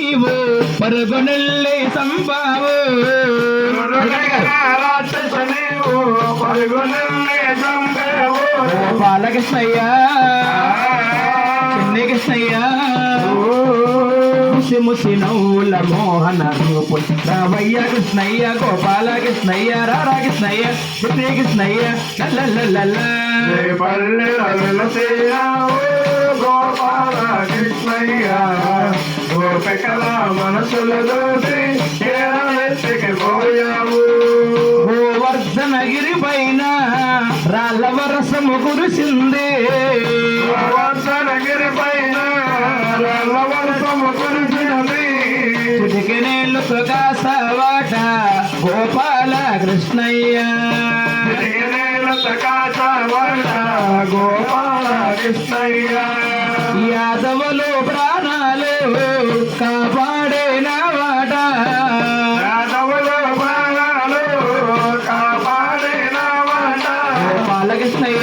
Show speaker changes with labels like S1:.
S1: నీవు పరుగునెల్లి సంపావు బాలకృష్ణయ్య చిన్ని కృష్ణయ్య ముసి ముసి నవ్వుల మోహన రూపు రావయ్య కృష్ణయ్య గోపాల కృష్ణయ్య రారా కృష్ణయ్య పుత్రి కృష్ణయ్య
S2: గోపాల కృష్ణయ్య గోపికల మనసులు దోసి పోయావు
S1: గోవర్ధనగిరి పైన రాళ్ళ వరసము కురిసింది
S2: గోవర్ధనగిరి పైన రాళ్ళ వర్షము కురిసినది
S1: చిటికెనేళ్ళు సుఖాసవాట గోపాల కృష్ణయ్య
S2: గోపాల కృష్ణయ్య
S1: యాదవులు ప్రాణాలు కాపాడిన వాట
S2: యాదవులు ప్రాణాలు కాపాడిన వాట
S1: గోపాల కృష్ణయ్య